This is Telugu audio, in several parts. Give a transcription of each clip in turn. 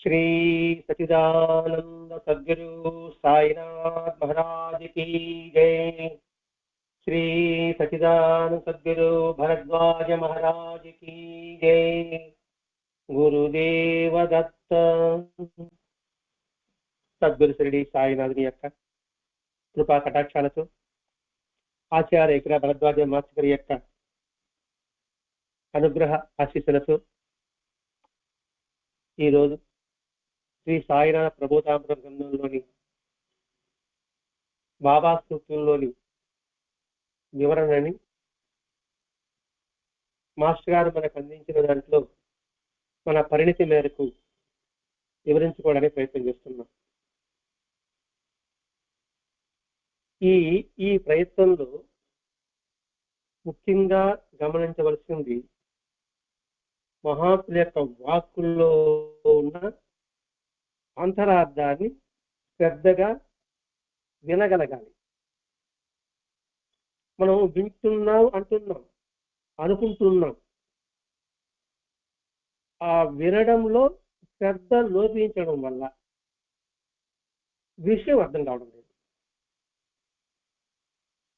श्री सच्चिदानंद सद्गुरु साईनाथ महाराज की जय। श्री सच्चिदानंद सद्गुरु भरद्वाज महाराज की जय। गुरुदेव दत्त। సద్గురు శ్రీ సాయినాథుని యొక్క కృపా కటాక్షాలతో ఆచార్య ఇక్కడ భరద్వాజ మాస్టర్ యొక్క అనుగ్రహ ఆశీస్సులతో ఈరోజు శ్రీ సాయినాథ ప్రబోధామృత గ్రంథంలోని బాబా సూక్తుల్లోని వివరణని మాస్టర్ గారు మనకు అందించిన దాంట్లో మన పరిణితి మేరకు వివరించుకోవడానికి ప్రయత్నం చేస్తున్నాం. ఈ ప్రయత్నంలో ముఖ్యంగా గమనించవలసింది మహాత్ముల యొక్క వాక్కుల్లో ఉన్న అంతరార్థాన్ని శ్రద్ధగా వినగలగాలి. మనం వింటున్నాం అంటున్నాం, అనుకుంటున్నాం, ఆ వినడంలో శ్రద్ధ లోపించడం వల్ల విషయం అర్థం కావడం లేదు.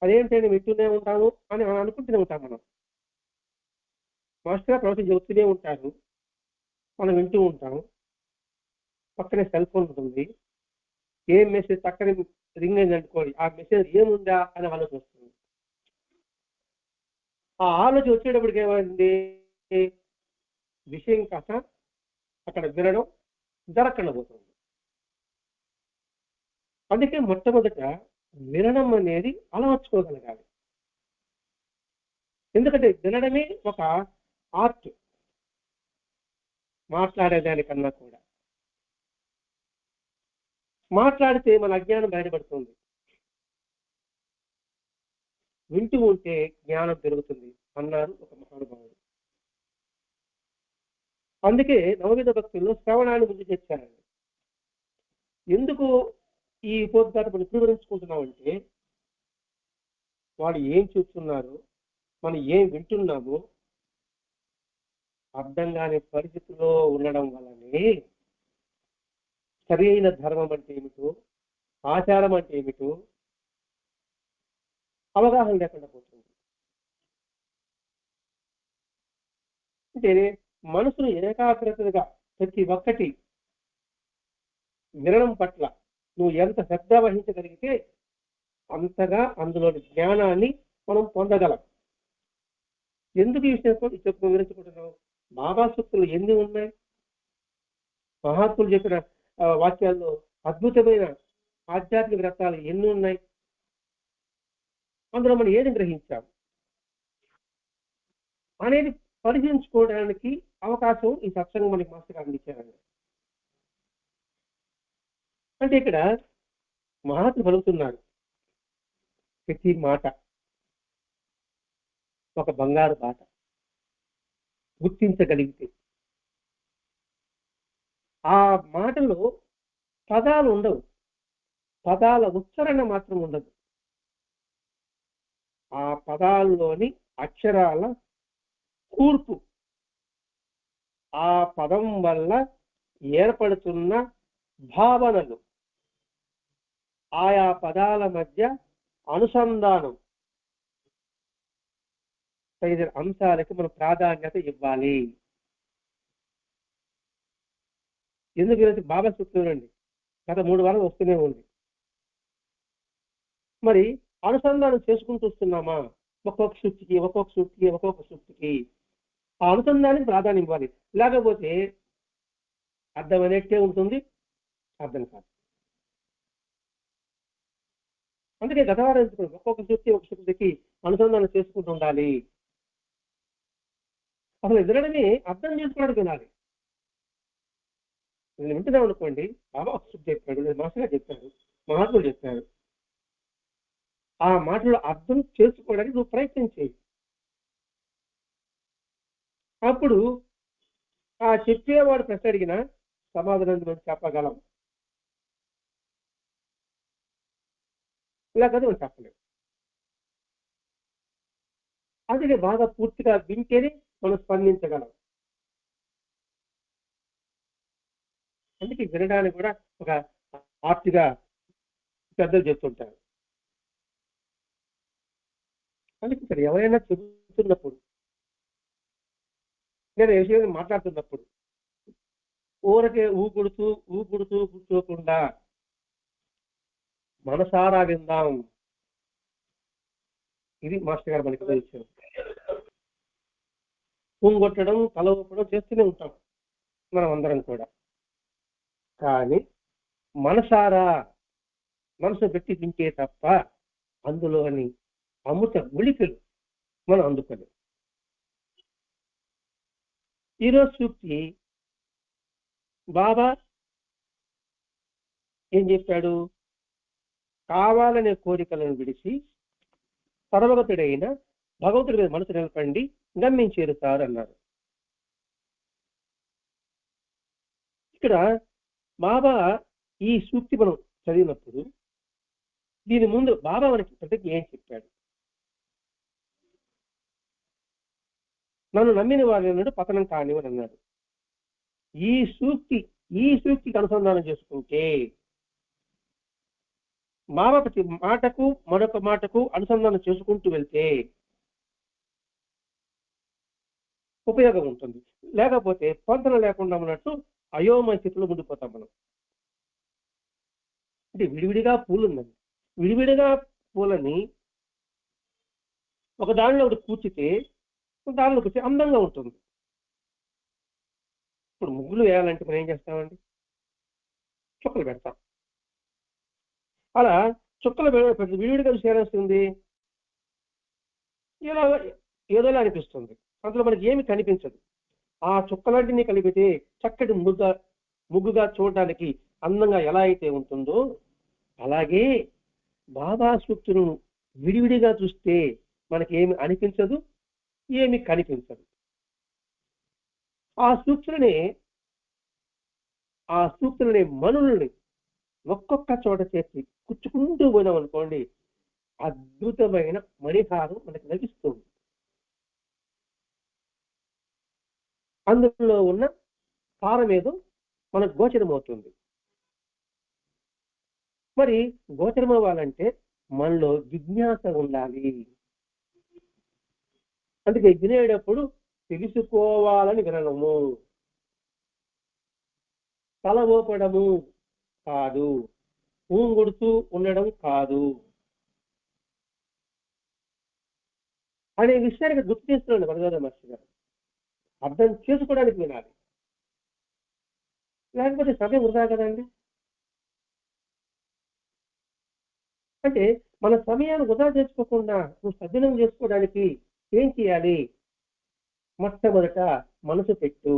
అదేంటంటే వింటూనే ఉంటాము అని అనుకుంటూనే ఉంటాం. మనం మాస్టర్ ప్రవచనం చెబుతూనే ఉంటారు, మనం వింటూ ఉంటాము. పక్కనే సెల్ ఫోన్ ఉంటుంది, ఏం మెసేజ్ పక్కనే రింగ్ అయింది అనుకోండి, ఆ మెసేజ్ ఏముందా అని ఆలోచన వస్తుంది. ఆ ఆలోచన వచ్చేటప్పటికి ఏమైంది, విషయం కాక అక్కడ వినడం జరగకుండా పోతుంది. అందుకే మొట్టమొదట వినడం అనేది అలవర్చుకోగలగాలి. ఎందుకంటే వినడమే ఒక ఆర్ట్, మాట్లాడేదానికన్నా కూడా. మాట్లాడితే మన అజ్ఞానం బయటపడుతుంది, వింటూ ఉంటే జ్ఞానం పెరుగుతుంది అన్నారు ఒక మహానుభావుడు. అందుకే నవవిధ భక్తుల్లో శ్రవణాన్ని ముందు తెచ్చారండి. ఎందుకు ఈ ఉపోద్ఘాతం మనం వివరించుకుంటున్నామంటే, వాళ్ళు ఏం చూస్తున్నారు, మనం ఏం వింటున్నామో అర్థం కాని పరిస్థితిలో ఉండడం వల్లనే సరైన ధర్మం అంటే ఏమిటో, ఆచారం అంటే ఏమిటో అవగాహన లేకుండా పోతుంది. అంటే మనసును ఏకాగ్రతగా ప్రతి ఒక్కటి వినడం పట్ల నువ్వు ఎంత శ్రద్ధ వహించగలిగితే అంతగా అందులోని జ్ఞానాన్ని మనం పొందగలం. ఎందుకు ఈ విషయం వివరించుకుంటున్నాం? బాబా సూక్తులు ఎన్ని ఉన్నాయి, మహాత్ములు చెప్పిన వాక్యాల్లో అద్భుతమైన ఆధ్యాత్మిక రత్నాలు ఎన్ని ఉన్నాయి, అందులో మనం ఏది గ్రహించాం అనేది పరిశీలించుకోవడానికి అవకాశం ఈ సత్సంగం మనకి మాస్టర్ అందించారండి. అంటే ఇక్కడ మహాత్ములు పలుకుతున్నారు, ప్రతి మాట ఒక బంగారు బాట. గుర్తించగలిగితే ఆ మాటలో పదాలు ఉండవు, పదాల ఉచ్చారణ మాత్రం ఉండదు. ఆ పదాల్లోని అక్షరాల కూర్పు, ఆ పదం వల్ల ఏర్పడుతున్న భావనలు, ఆయా పదాల మధ్య అనుసంధానం, తదితర అంశాలకు మనం ప్రాధాన్యత ఇవ్వాలి. ఎందుకు బాబా సూక్తులండి గత 3 వారాలు వస్తూనే ఉంది. మరి అనుసంధానం చేసుకుంటూ వస్తున్నామా? ఒక్కొక్క సూక్తికి ఒక్కొక్క సూక్తికి ఒక్కొక్క సూక్తికి ఆ అనుసంధానానికి ప్రాధాన్యం ఇవ్వాలి. లేకపోతే అర్థం అనేట్టే ఉంటుంది, అర్థం కాదు. అందుకే గత వారం ఒక్కొక్క సూక్తి ఒక సూక్తికి అనుసంధానం చేసుకుంటూ ఉండాలి. అసలు వినడమే అర్థం చేసుకోవడానికి వినాలి. నేను వింటున్నాం అనుకోండి, బాబా సూక్తి చెప్పాడు, మాస్టర్ గారు చెప్పాడు, మహాత్ములు చెప్పారు, ఆ మాటలు అర్థం చేసుకోవడానికి నువ్వు ప్రయత్నం చేయి. అప్పుడు ఆ చెప్పేవాడు ప్రశ్న అడిగిన సమాధానం మనం చెప్పగలం, లేకపోతే మనం చెప్పలేము. అందుకే బాగా పూర్తిగా వింటేనే మనం స్పందించగలం. అందుకే వినడానికి కూడా ఒక ఆర్ట్గా పెద్దలు చెప్తుంటారు. అందుకే ఇక్కడ ఎవరైనా చెబుతున్నప్పుడు, నేను ఏ విషయం మాట్లాడుతున్నప్పుడు ఊరకే ఊపుడుతూ కూర్చోకుండా మనసారా విందాం. ఇది మాస్టర్ గారు మనకి విషయం. పూంగొట్టడం, తల ఊపడం చేస్తూనే ఉంటాం మనం అందరం కూడా. కానీ మనసారా మనసు పెట్టి వింటే తప్ప అందులోని అమృత గుళికలు మనం అందుకోలేం. ఈరోజు సూక్తి బాబా ఏం చెప్పాడు? కావాలనే కోరికలను విడిచి సర్వగతుడైన భగవంతుడి మీద మనసు నిలపండి, గమ్యం చేరుతారు అన్నారు. ఇక్కడ బాబా ఈ సూక్తి మనం చదివినప్పుడు దీని ముందు బాబా మనకి ప్రతిజ్ఞ ఏం చెప్పాడు? నన్ను నమ్మిన వారి పతనం కానివని అన్నాడు. ఈ సూక్తికి అనుసంధానం చేసుకుంటే బాబా ప్రతి మాటకు మరొక మాటకు అనుసంధానం చేసుకుంటూ వెళ్తే ఉపయోగం ఉంటుంది. లేకపోతే పొంతన లేకుండా ఉన్నట్టు అయోమయ స్థితిలో ముందుకుపోతాం మనం. అంటే విడివిడిగా పూలుందండి, విడివిడిగా పూలని ఒక దానిలో ఒకటి కూర్చితే దానిలో కూర్చి అందంగా ఉంటుంది. ఇప్పుడు ముగ్గులు వేయాలంటే మనం ఏం చేస్తామండి? చుక్కలు పెడతాం. అలా చుక్కలు విడివిడిగా చేరేస్తుంది, ఏదోలా అనిపిస్తుంది. అందులో మనకి ఏమి కనిపించదు. ఆ చుక్కలాంటిని కలిపితే చక్కటి ముగ్గుగా చూడడానికి అందంగా ఎలా అయితే ఉంటుందో అలాగే బాబా సూక్తులను విడివిడిగా చూస్తే మనకి ఏమి అనిపించదు, ఏమి కనిపించదు. ఆ సూక్తులనే మనుల్ని ఒక్కొక్క చోట చేసి కూర్చుకుంటూ పోయినాం అనుకోండి, అద్భుతమైన మణిహారం మనకు లభిస్తుంది. అందులో ఉన్న సారం ఏదో మనకు గోచరమవుతుంది. మరి గోచరం అవ్వాలంటే మనలో జిజ్ఞాస ఉండాలి. అందుకే వినేటప్పుడు తెలుసుకోవాలని వినడము, తల ఊపడము కాదు, ఊంగుడుతూ ఉండడం కాదు అనే విషయానికి గుర్తు చేస్తున్నాడు వరదాన మహర్షి గారు. అర్థం చేసుకోవడానికి వినాలి, లేకపోతే సమయం వృధా కదండి. అంటే మన సమయాన్ని వృధా చేసుకోకుండా నువ్వు సద్వినియోగం చేసుకోవడానికి ఏం చేయాలి? మొట్టమొదట మనసు పెట్టు.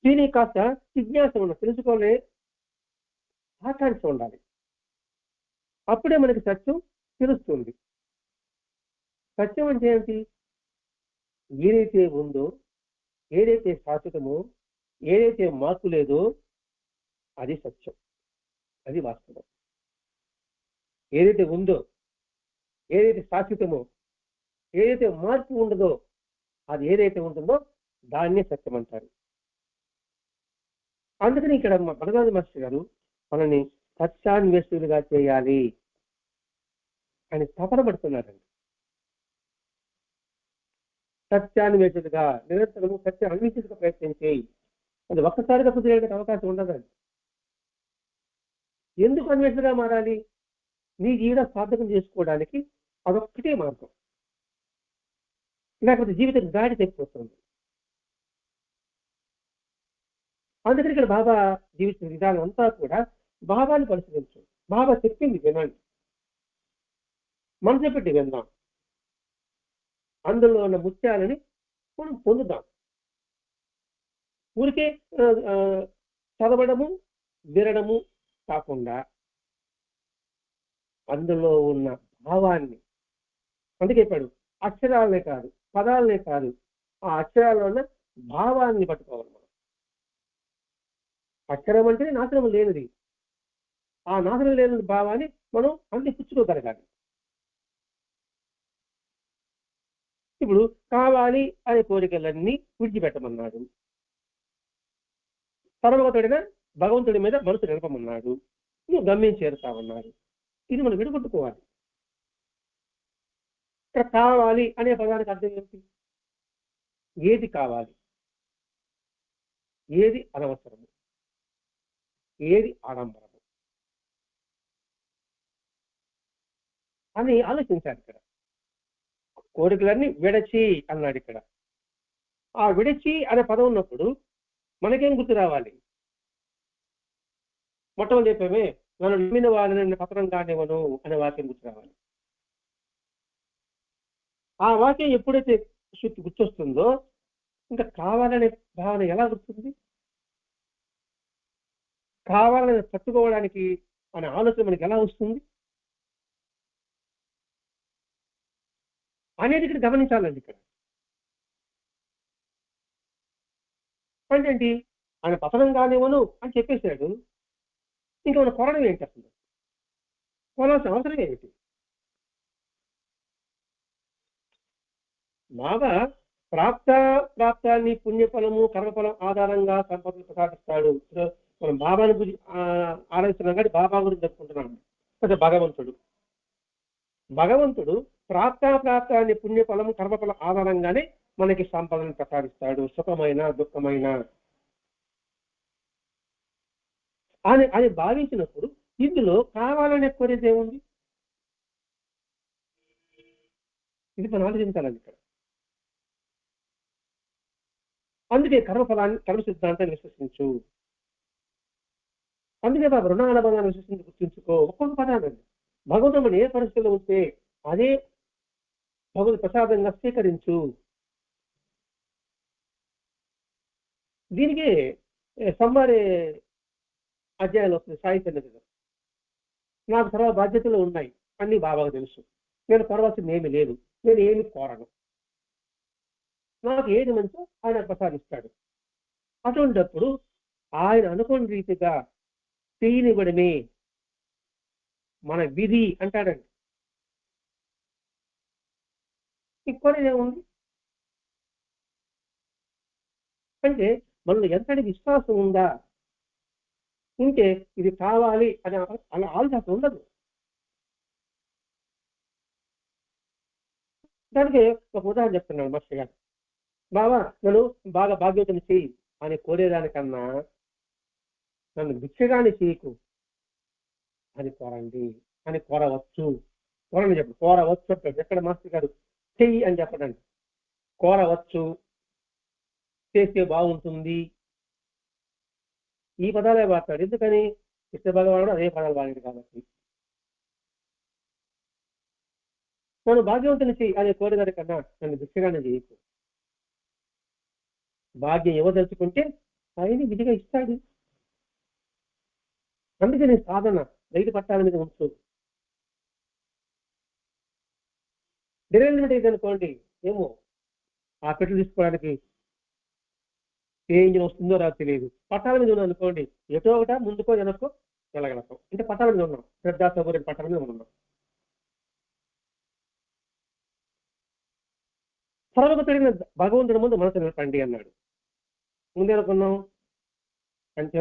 దీనికి కాస్త జిజ్ఞాస ఉండాలి, తెలుసుకోవాలనే ఆకాంక్ష ఉండాలి. అప్పుడే మనకి సత్యం తెలుస్తుంది. సత్యం అంటే ఏంటి? ఏదైతే ఉందో, ఏదైతే శాశ్వతమో, ఏదైతే మార్పు లేదో అది సత్యం, అది వాస్తవం. ఏదైతే ఉందో, ఏదైతే శాశ్వతమో, ఏదైతే మార్పు ఉండదో, అది ఏదైతే ఉంటుందో దాన్నే సత్యం అంటారు. అందుకని ఇక్కడ భరద్వాజ మాస్టర్ గారు మనల్ని సత్యాన్వేషులుగా చేయాలి అని తపన పడుతున్నారండి. సత్యాన్వేషులుగా నిరంతరము సత్యం అన్వేషించక ప్రయత్నం చేయి. అది ఒక్కసారిగా కుదిరేయడానికి అవకాశం ఉండదండి. ఎందుకు అన్వేషణగా మారాలి? నీ జీవిత సార్థకం చేసుకోవడానికి అదొక్కటే మార్గం, లేకపోతే జీవితం గాడి తెచ్చిపోతుంది. అందుకని ఇక్కడ బాబా జీవిత విధానం అంతా కూడా బాబాని పరిశీలించు, బాబా చెప్పింది వినండి, మనసు పెట్టి విందాం, అందులో ఉన్న ముత్యాలని మనం పొందుదాం. ఊరికే చదవడము వినడము కాకుండా అందులో ఉన్న భావాన్ని, అందుకే చెప్పాడు అక్షరాలనే కాదు, పదాలనే కాదు, ఆ అక్షరాల్లో ఉన్న భావాన్ని పట్టుకోవాలి మనం. అక్షరం అంటే నాశనం లేనిది, ఆ నాశనం లేని భావాన్ని మనం అందిపుచ్చుకోగలగాలి. ఇప్పుడు కావాలి అనే కోరికలన్నీ విడిచిపెట్టమన్నాడు. సర్వగతుడైన భగవంతుడి మీద మనసు నిలపమన్నాడు. నువ్వు గమ్యం చేరుతామన్నాడు. ఇది మనం విడగొట్టుకోవాలి. ఇక్కడ కావాలి అనే పదానికి అర్థం ఏంటి? ఏది కావాలి, ఏది అనవసరము, ఏది ఆడంబరము అని ఆలోచించాలి. ఇక్కడ కోరికలన్నీ విడచి అన్నాడు. ఇక్కడ ఆ విడచి అనే పదం ఉన్నప్పుడు మనకేం గుర్తు రావాలి? మొట్టమొదటి చెప్పామే, నన్ను నమ్మిన వారిని పత్రం కానివ్వను అనే వాక్యం గుర్తు రావాలి. ఆ వాక్యం ఎప్పుడైతే గుర్తొస్తుందో ఇంకా కావాలనే భావన ఎలా వస్తుంది? కావాలని పట్టుకోవడానికి అనే ఆలోచన మనకి ఎలా వస్తుంది అనేది ఇక్కడ గమనించాలండి. ఇక్కడ అంటే ఏంటి? ఆయన పతనం కానివ్వను అని చెప్పేశాడు. ఇంకా మన కొరడం ఏంటి? అసలు కొనాల్సిన అవసరం ఏమిటి? బాగా ప్రాప్తాన్ని పుణ్యఫలము కర్మఫలం ఆధారంగా సంపదలు ప్రసాదిస్తాడు. మనం బాబాని గురించి ఆలోచిస్తున్నాం కాబట్టి బాబా గురించి చెప్పుకుంటున్నాం. అంటే భగవంతుడు ప్రాప్తాన్ని పుణ్యఫలము కర్మఫలం ఆధారంగానే మనకి సంపదను ప్రసాదిస్తాడు, సుఖమైన దుఃఖమైన అని భావించినప్పుడు ఇందులో కావాలనే కోరేది ఏముంది? ఇది మనం ఆలోచించాలండి ఇక్కడ. అందుకే కర్మ సిద్ధాంతాన్ని విశ్వసించు. అందుకే బాబు రుణానుబంధాన్ని విశ్వసించి గుర్తుంచుకో. ఒక్కొక్క పదానండి. భగవంతుడు ఏ పరిస్థితిలో ఉంటే అదే భగవద్ ప్రసాదంగా స్వీకరించు. దీనికి సోమవారి అధ్యాయాలు వస్తుంది. సాహిత్య నాకు తర్వాత బాధ్యతలు ఉన్నాయి అన్ని బాబాకు తెలుసు. నేను కోరవలసింది ఏమీ లేదు, నేను ఏమి కోరను. నాకు ఏది మంచో ఆయన ప్రసాదిస్తాడు. అటువంటిప్పుడు ఆయన అనుకున్న రీతిగా చేయనివ్వడమే మన విధి అంటాడండి. ఇంకోనేముంది అంటే మనలో ఎంతటి విశ్వాసం ఉందా ఉంటే ఇది కావాలి అని అలా ఆలోచన ఉండదు. దానికి ఒక ఉదాహరణ చెప్తున్నాడు మాస్టర్ గారు. బాబా నన్ను బాగా భాగ్యవతం చెయ్యి అని కోరేదానికన్నా నన్ను భిక్షగాని చేయకు అని కోరండి అని కోరవచ్చు. కోరని చెప్పు, కోరవచ్చు అంటాడు. ఎక్కడ మాస్టర్ గారు చెయ్యి అని చెప్పడండి, కోరవచ్చు, చేస్తే బాగుంటుంది, ఈ పదాలే వాడతాడు. ఎందుకని? కృష్ణ భగవానుడు అదే పదాలు వాడాడు కాబట్టి. నన్ను భాగ్యవంతుని చెయ్యి అనే కోరేదానికన్నా నన్ను భిక్షగానే చేయకు. భాగ్యం ఇవ్వదలుచుకుంటే ఆయన విధిగా ఇస్తాడు. అందుకే నేను సాధన రైతు పట్టాల మీద ఉంచు. డిరైన్మెంట్ అనుకోండి, ఏమో ఆ పెట్రోల్ తీసుకోవడానికి ఏ ఇంజిన్ వస్తుందో రాదు తెలియదు. పట్టాల మీద ఉన్నాం అనుకోండి, ఎటో ఒకట ముందుకో వెనక్కో వెళ్ళగలుగుతాం. అంటే పట్టాల మీద ఉన్నాం, శ్రద్ధా సౌకర్యం పట్టాల మీద ఉన్నాం. సర్వగతుడైన భగవంతుడి ముందు మనసు నిలపండి అన్నాడు. ముందే అనుకున్నాం అంటే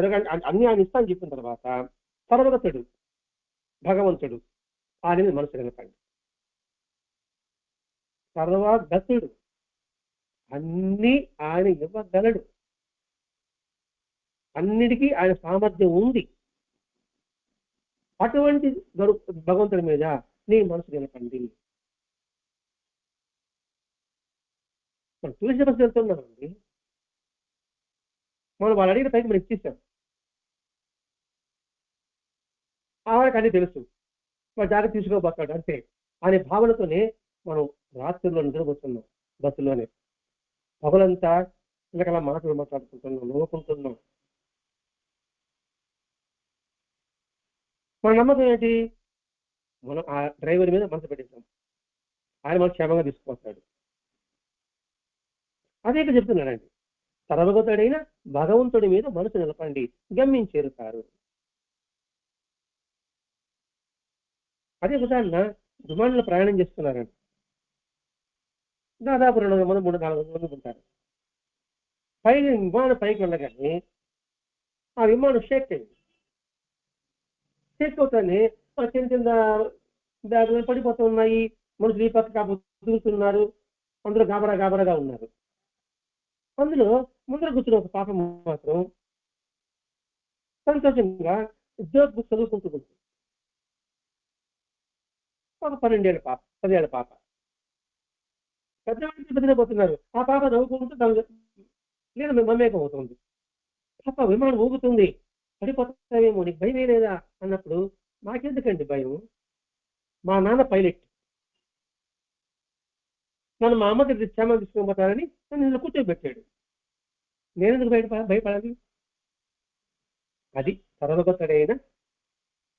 అన్ని ఆయన ఇస్తాను చెప్పిన తర్వాత సర్వగతుడు భగవంతుడు ఆయన మీద మనసు నిలపండి. సర్వగతుడు అన్ని ఆయన ఇవ్వగలడు, అన్నిటికీ ఆయన సామర్థ్యం ఉంది. అటువంటి భగవంతుడి మీద నీ మనసు నిలపండి. మనం తులసి బస్సు వెళ్తున్నామండి, మనం వాళ్ళు అడిగిన పైకి మనం ఇచ్చేసాం. ఆవిడకి అన్ని తెలుసు, వాడు జాగ్రత్త తీసుకోబోతాడు అంటే అనే భావనతోనే మనం రాత్రిలో నిద్రపోతున్నాం. బస్సులోనే పగలంతా పిల్లకలా మాటలు మాట్లాడుకుంటున్నాం, నవ్వుకుంటున్నాం. మన నమ్మకం ఏంటి? మనం ఆ డ్రైవర్ మీద మనసు పెట్టేసాం, ఆయన మనం క్షేమంగా తీసుకుపోతాడు. అదే ఇక్కడ చెప్తున్నాడండి, సర్వగతుడైన భగవంతుడి మీద మనసు నిలపండి, గమ్యం చేరుతారు. అదే ఉదాహరణ విమానంలో ప్రయాణం చేస్తున్నారండి. దాదాపు 200 మంది 300-400 మంది ఉంటారు. పైన విమానం పైకి వెళ్ళగానే ఆ విమానం షేక్ అయింది. షేక్ అవుతానే చిన్న చిన్న బ్యాగులు పడిపోతూ ఉన్నాయి. మనుషులు ఈ పక్క దిగుతున్నారు. అందరూ గాబరాగా ఉన్నారు. అందులో ముందర కూర్చున్న ఒక పాప మాత్రం సంతోషంగా ఉద్యోగ బుక్ చదువుకుంటూ ఉంటుంది. ఒక 12 ఏళ్ళ పాప, 10 ఏళ్ళ పాప. పెద్దవాళ్ళకి బెదిరిపోతున్నారు. ఆ పాప నవ్వుకుంటూ నేను మమేకం అవుతుంది. పాప విమానం ఊగుతుంది, పడిపోతావేమో, నీకు భయమే లేదా అన్నప్పుడు, నాకెందుకండి భయం, మా నాన్న పైలట్, నన్ను మా అమ్మ దగ్గర క్షేమం తీసుకుపోతారని నన్ను నిన్ను కూర్చోబెట్టాడు, నేనెందుకు భయపడాలి? అది సర్వగతుడైన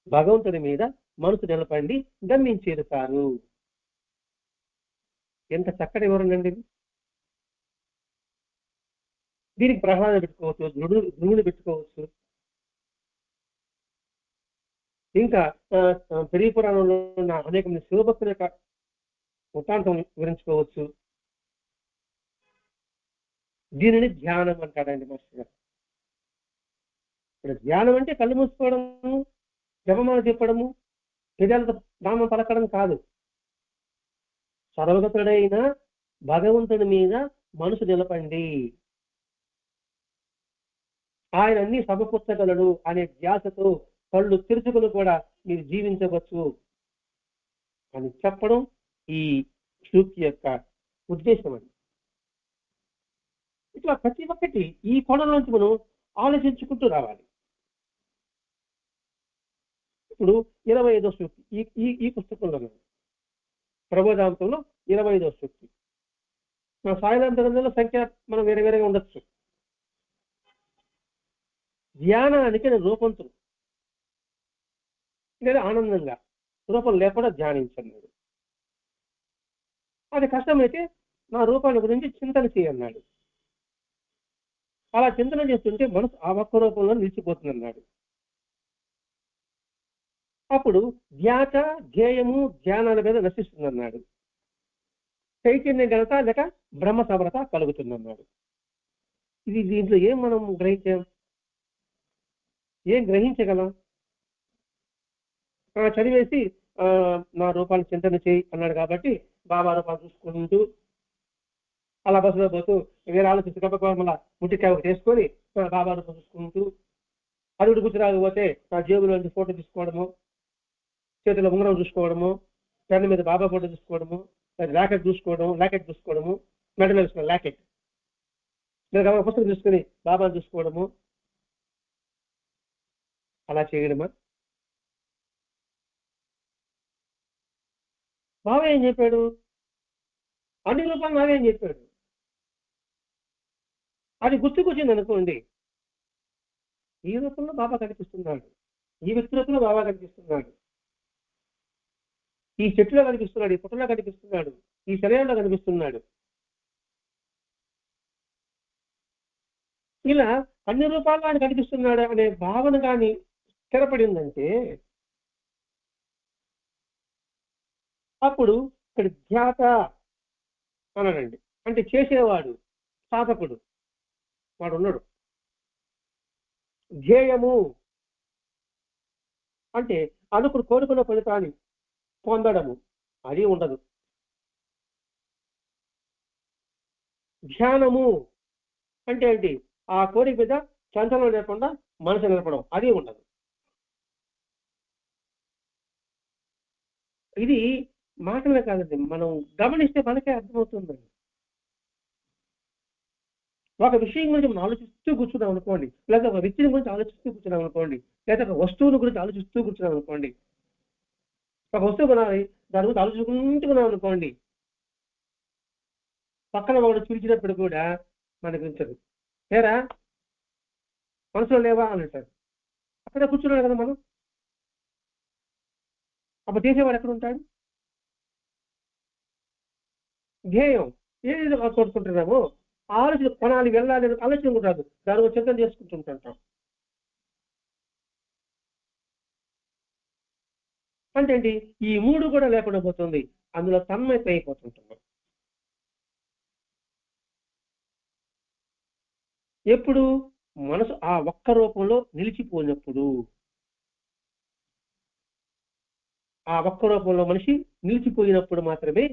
భగవంతుడి మీద మనసు నిలపండి, గమనించేరుతారు. ఎంత చక్కటి వివరణ అండి. దీనికి ప్రహ్లాద పెట్టుకోవచ్చు, ధ్రువుని పెట్టుకోవచ్చు, ఇంకా పెరిగి పురాణంలో ఉన్న అనేక మంది శివభక్తుల యొక్క వృత్తాంతం వివరించుకోవచ్చు. దీనిని ధ్యానం అంటాడండి మాస్టర్ గారు. ఇప్పుడు ధ్యానం అంటే కళ్ళు మూసుకోవడము, జపమాల చెప్పడము, పెదాలతో నామం పలకడం కాదు. సర్వగతుడైన భగవంతుడి మీద మనసు నిలపండి, ఆయన అన్ని సమకూర్చగలడు అనే ధ్యాసతో కళ్ళు తెరుచుకుని కూడా మీరు జీవించవచ్చు అని చెప్పడం ఈ సూక్తి యొక్క ఉద్దేశం అండి. ఇట్లా ప్రతి ఒక్కటి ఈ కోణంలోంచి మనం ఆలోచించుకుంటూ రావాలి. ఇప్పుడు 25వ సూక్తి ఈ పుస్తకంలో ప్రబోధాంతంలో 25వ సూక్తి. మన సాయిలాంత గ్రంథంలో సంఖ్య మనం వేరేగా ఉండొచ్చు. ధ్యానానికి రూపంతో లేదా ఆనందంగా రూపం లేకుండా ధ్యానించన్నాడు. అది కష్టమైతే నా రూపాన్ని గురించి చింతన చేయన్నాడు. అలా చింతన చేస్తుంటే మనసు ఆ ఒక్క రూపంలో నిలిచిపోతుందన్నాడు. అప్పుడు ధ్యాత, ధ్యేయము, ధ్యానాల మీద నశిస్తుందన్నాడు. చైతన్య ఘనత లేక బ్రహ్మ సమరత కలుగుతుందన్నాడు. ఇది దీంట్లో ఏం మనం గ్రహించాం, ఏం గ్రహించగలం? చదివేసి నా రూపాన్ని చింతన చేయి అన్నాడు కాబట్టి బాబా రూపాన్ని చూసుకుంటూ అలా బస్సులో పోతూ వేరే ఆలోచించి గొప్ప మళ్ళా ముట్టికాయ ఒకటి వేసుకొని బాబా రూపం చూసుకుంటూ అడుగుడు గుర్తురాకపోతే నా జేబులోంచి ఫోటో తీసుకోవడము, చేతిలో ఉంగరం చూసుకోవడము, పెన్ను మీద బాబా ఫోటో చూసుకోవడము, లాకెట్ చూసుకోవడము, మెడలో వేసుకున్న లాకెట్ లేదా పుస్తకం చూసుకుని బాబాను చూసుకోవడము, అలా చేయడమా? బాబా ఏం చెప్పాడు? అన్ని రూపాయలు నావే అని చెప్పాడు. అది గుర్తుకొచ్చింది అనుకోండి, ఈ రూపంలో బాబా కనిపిస్తున్నాడు, ఈ వ్యక్తి రూపంలో బాబా కనిపిస్తున్నాడు, ఈ చెట్టులో కనిపిస్తున్నాడు, ఈ పుట్టలో కనిపిస్తున్నాడు, ఈ శరీరంలో కనిపిస్తున్నాడు. ఇలా అన్ని రూపాల్లో ఆయన కనిపిస్తున్నాడు అనే భావన కానీ స్థిరపడిందంటే అప్పుడు ఇక్కడ ధ్యాత అన్నాడండి. అంటే చేసేవాడు, సాధకుడు వాడు ఉన్నాడు. ధ్యేయము అంటే అనుకుడు కోరుకున్న ఫలితాన్ని పొందడము, అది ఉండదు. ధ్యానము అంటే ఏంటి? ఆ కోరిక మీద చంచలం లేకుండా మనసు నిలపడం, అది ఉండదు. ఇది మాటలే కాదండి, మనం గమనిస్తే మనకే అర్థమవుతుందండి. ఒక విషయం గురించి మనం ఆలోచిస్తూ కూర్చున్నాం అనుకోండి, లేదా ఒక వ్యక్తిని గురించి ఆలోచిస్తూ కూర్చున్నాం అనుకోండి, లేదా ఒక వస్తువుని గురించి ఆలోచిస్తూ కూర్చున్నాం అనుకోండి, ఒక వస్తువు కొనాలి దాని గురించి ఆలోచించుకుంటున్నాం అనుకోండి, పక్కన ఒకటి పిలిచినప్పుడు కూడా మనకు ఉంచదు. లేరా మనసులో లేవా అని అంటారు. అక్కడే కూర్చున్నాడు కదా మనం. అప్పుడు చేసేవాడు ఎక్కడ ఉంటాడు? ధ్యేయం ఏది కోరుకుంటున్నామో ఆలోచన, కొనాలి, వెళ్ళాలి అని ఆలోచన కూడా రాదు, దాని చింతన చేసుకుంటుంటాం. అంటే ఏంటి? ఈ మూడు కూడా లేకుండా పోతుంది, అందులో తన్మయత అయిపోతుంటున్నాం. ఎప్పుడు మనసు ఆ ఒక్క రూపంలో నిలిచిపోయినప్పుడు, ఆ ఒక్క రూపంలో మనిషి నిలిచిపోయినప్పుడు మాత్రమే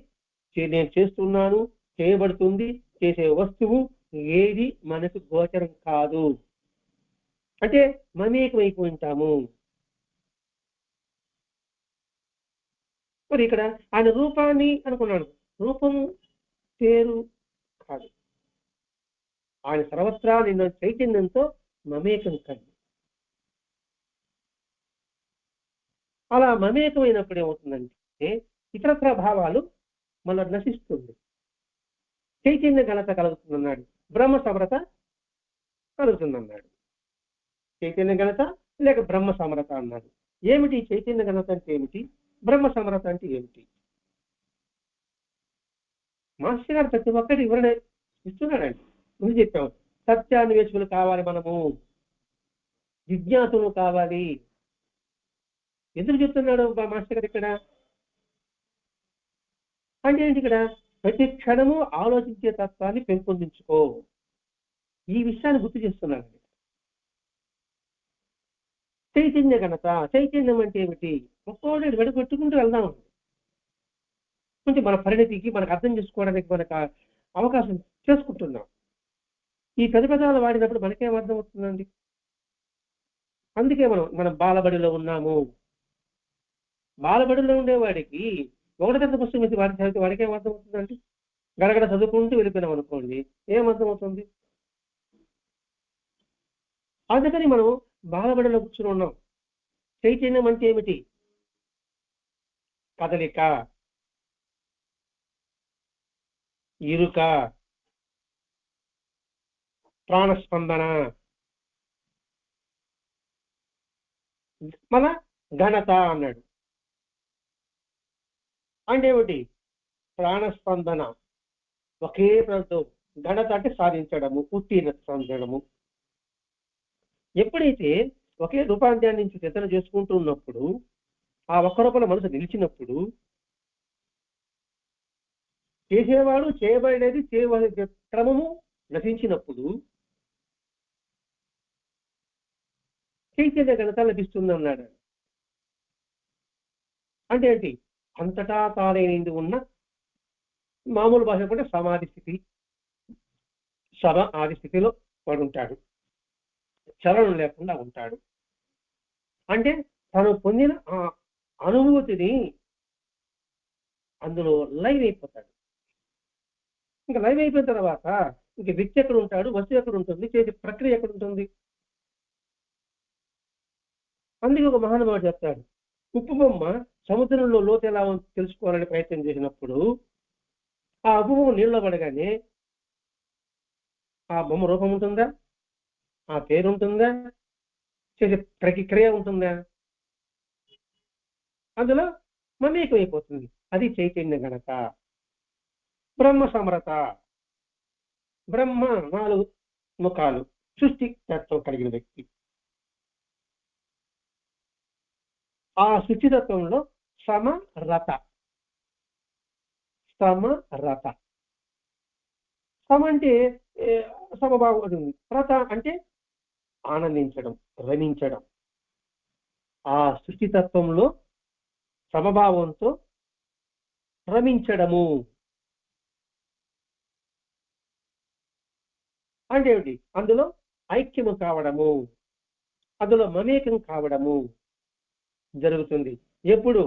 నేను చేస్తున్నాను, చేయబడుతుంది, చేసే వస్తువు ఏది మనకు గోచరం కాదు. అంటే మమేకమైపోయి ఉంటాము. మరి ఇక్కడ ఆయన రూపాన్ని అనుకున్నాడు. రూపం పేరు కాదు. ఆయన సర్వత్రా నిన్న చైతన్యంతో మమేకం కలిగి, అలా మమేకమైనప్పుడు ఏమవుతుందంటే ఇతరత్ర భావాలు మన నశిస్తుంది. చైతన్య ఘనత కలుగుతుందన్నాడు, బ్రహ్మ సమరత కలుగుతుందన్నాడు. చైతన్య ఘనత లేక బ్రహ్మ సమరత అన్నాడు. ఏమిటి చైతన్య ఘనత అంటే ఏమిటి, బ్రహ్మ సమరత అంటే ఏమిటి? మాస్టర్ గారు ప్రతి ఒక్కటి వివరణ ఇస్తున్నాడండి. ముందు చెప్పాము, సత్యాన్వేషకులు కావాలి, మనము జిజ్ఞాసులు కావాలి. ఎందుకు చెప్తున్నాడు మాస్టర్ గారు ఇక్కడ అంటే ఏంటి? ఇక్కడ ప్రతి క్షణము ఆలోచించే తత్వాన్ని పెంపొందించుకో, ఈ విషయాన్ని గుర్తు చేస్తున్నాడు. చైతన్య ఘనత, చైతన్యం అంటే ఏమిటి? ఒక్కోటి వెడగొట్టుకుంటూ వెళ్దాం. కొంచెం మన పరిణతికి మనకు అర్థం చేసుకోవడానికి మనకు అవకాశం చేసుకుంటున్నాం. ఈ పదాలు వాడినప్పుడు మనకేం అర్థం అవుతుందండి? అందుకే మనం బాలబడిలో ఉన్నాము. బాలబడిలో ఉండేవాడికి ఒకటి పెద్ద పుస్తకం వేసి వాడి చదివితే వాడికి ఏం అర్థం అవుతుందండి? గడగడ చదువుకుంటూ వెళ్ళిపోయినాం అనుకోండి, ఏం అర్థం అవుతుంది? అందుకని మనం బాలబడిలో కూర్చుని ఉన్నాం. చైతన్యం అంటే ఏమిటి? కదలిక, ఇరుక, ప్రాణస్పందన, మన ఘనత అన్నాడు. అంటే ఏమిటి? ప్రాణస్పందన ఒకే ప్రాంతం, ఘనత అంటే సాధించడము, ఉత్తీర్ణత సాధించడము. ఎప్పుడైతే ఒకే రూపాంతరాన్ని నుంచి చింతన చేసుకుంటూ ఉన్నప్పుడు, ఆ ఒక్క రూపంలో మనసు నిలిచినప్పుడు, చేసేవాడు చేయబడేది చేయవలసిన క్రమము నశించినప్పుడు చైతన్య ఘనత లభిస్తుంది అన్నాడు. అంటే ఏంటి? అంతటా తానేది ఉన్న, మామూలు భాష కూడా సమాధి స్థితి, ఆది స్థితిలో వాడు ఉంటాడు, చలనం లేకుండా ఉంటాడు. అంటే తను పొందిన ఆ అనుభూతిని అందులో లైవ్ అయిపోతాడు. ఇంకా లైవ్ అయిపోయిన తర్వాత ఇంక వ్యక్తి ఎక్కడ ఉంటాడు, వస్తువు ఎక్కడ ఉంటుంది, చేసే ప్రక్రియ ఎక్కడ ఉంటుంది? అందుకే ఒక మహానుభావుడు చెప్తాడు, ఉప్పు బొమ్మ సముద్రంలో లోతు ఎలా తెలుసుకోవాలని ప్రయత్నం చేసినప్పుడు ఆ ఉప్పు బొమ్మ నీళ్ళలో పడగానే ఆ బొమ్మ రూపం ఉంటుందా, ఆ పేరు ఉంటుందా, చేసే ప్రక్రియ ఉంటుందా? అందులో మమేకమైపోతుంది. అది చైతన్య ఘనత. బ్రహ్మ సమరత, బ్రహ్మ 4 ముఖాలు, సృష్టి తత్వం కలిగిన వ్యక్తి. ఆ సృష్టితత్వంలో సమరత, సమరత. సమ అంటే సమభావం ఉంటుంది, రత అంటే ఆనందించడం, రమించడం. ఆ సృష్టితత్వంలో సమభావంతో రమించడము అంటే ఏమిటి? అందులో ఐక్యము కావడము, అందులో మమేకం కావడము జరుగుతుంది. ఎప్పుడు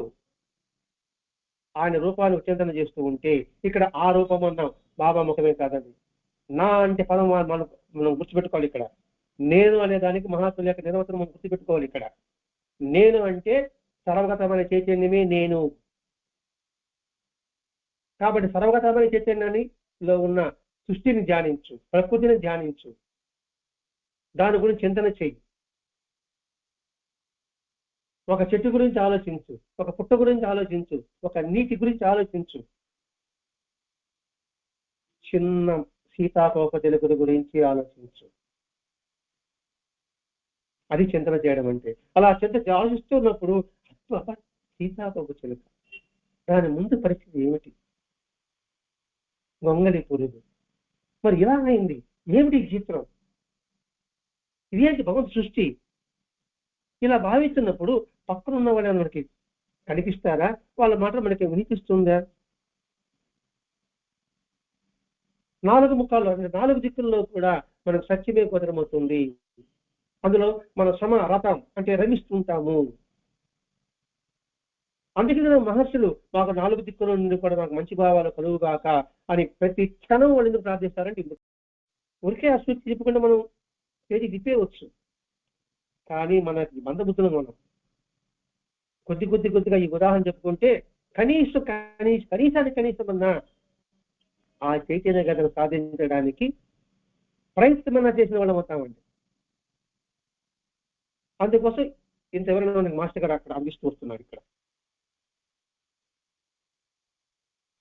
ఆయన రూపాన్ని చింతన చేస్తూ ఉంటే, ఇక్కడ ఆ రూపం అన్నాం, బాబా ముఖమే కాదండి. నా అంటే పదం మనం గుర్తుపెట్టుకోవాలి. ఇక్కడ నేను అనే దానికి మహాత్ముల యొక్క నిర్వచనం మనం గుర్తుపెట్టుకోవాలి. ఇక్కడ నేను అంటే సర్వగతమైన చైతన్యమే నేను. కాబట్టి సర్వగతమైన చైతన్యానిలో ఉన్న సృష్టిని ధ్యానించు, ప్రకృతిని ధ్యానించు, దాని గురించి చింతన చెయ్యి. ఒక చెట్టు గురించి ఆలోచించు, ఒక పుట్ట గురించి ఆలోచించు, ఒక నీటి గురించి ఆలోచించు, చిన్న సీతాకోక చిలుకల గురించి ఆలోచించు. అది చింతన చేయడం అంటే. అలా ఆలోచిస్తున్నప్పుడు సీతాకోక చిలుక, దాని ముందు పరిస్థితి ఏమిటి? గొంగలి పురుగు. మరి ఇలా అయింది ఏమిటి చిత్రం? ఇదేంటి భగవంతు సృష్టి. ఇలా భావిస్తున్నప్పుడు పక్కన ఉన్న వాళ్ళు మనకి కనిపిస్తారా, వాళ్ళ మాట మనకి వినిపిస్తుందా? 4 ముఖాల్లో అంటే 4 దిక్కుల్లో కూడా మనకు సత్యమే గోచరమవుతుంది. అందులో మన శ్రమ రథం అంటే రమిస్తుంటాము. అందుకే మహర్షులు మాకు 4 దిక్కుల నుండి కూడా మాకు మంచి భావాలు కలుగుగాక అని ప్రతి క్షణం వాళ్ళు ఎందుకు ప్రార్థిస్తారంటే ఊరికే ఆ సూచి చెప్పకుండా మనం చేతి తిప్పేయవచ్చు. కానీ మన మందబుద్ధులు మనం కొద్దిగా ఈ ఉదాహరణ చెప్పుకుంటే కనీసానికి అన్నా ఆ చైతన్య గతను సాధించడానికి ప్రయత్నమన్నా చేసిన వాళ్ళం అవుతామండి. అందుకోసం ఇంతవరకు మనకి మాస్టర్ గారు అక్కడ అందిస్తూ వస్తున్నారు. ఇక్కడ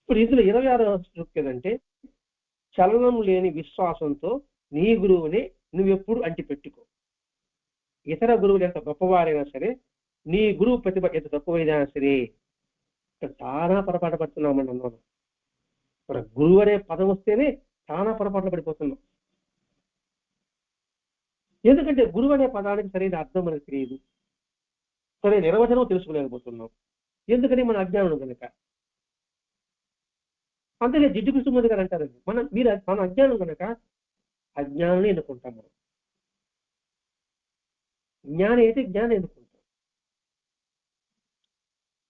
ఇప్పుడు ఇందులో 26వ సూక్తి ఏదంటే, చలనం లేని విశ్వాసంతో నీ గురువుని నువ్వెప్పుడు అంటి పెట్టుకో. ఇతర గురువులు ఎంత గొప్పవారైనా సరే, నీ గురువు ప్రతిభ ఎంత తక్కువైనా సరే, ఇక్కడ చాలా పొరపాటు పడుతున్నామండి. అన్నాను మన గురువు అనే పదం వస్తేనే చాలా పొరపాట్లు పడిపోతున్నాం. ఎందుకంటే గురువు అనే పదానికి సరైన అర్థం మనకు తెలియదు, సరైన నిర్వచనం తెలుసుకోలేకపోతున్నాం. ఎందుకని మన అజ్ఞానం కనుక. అందుకే జిడ్డు కృష్ణమూర్తి గారు అంటారండి, మన అజ్ఞానం కనుక అజ్ఞానాన్ని ఎన్నుకుంటాం. మనం జ్ఞానం అయితే జ్ఞానం ఎన్నుకుంటాం.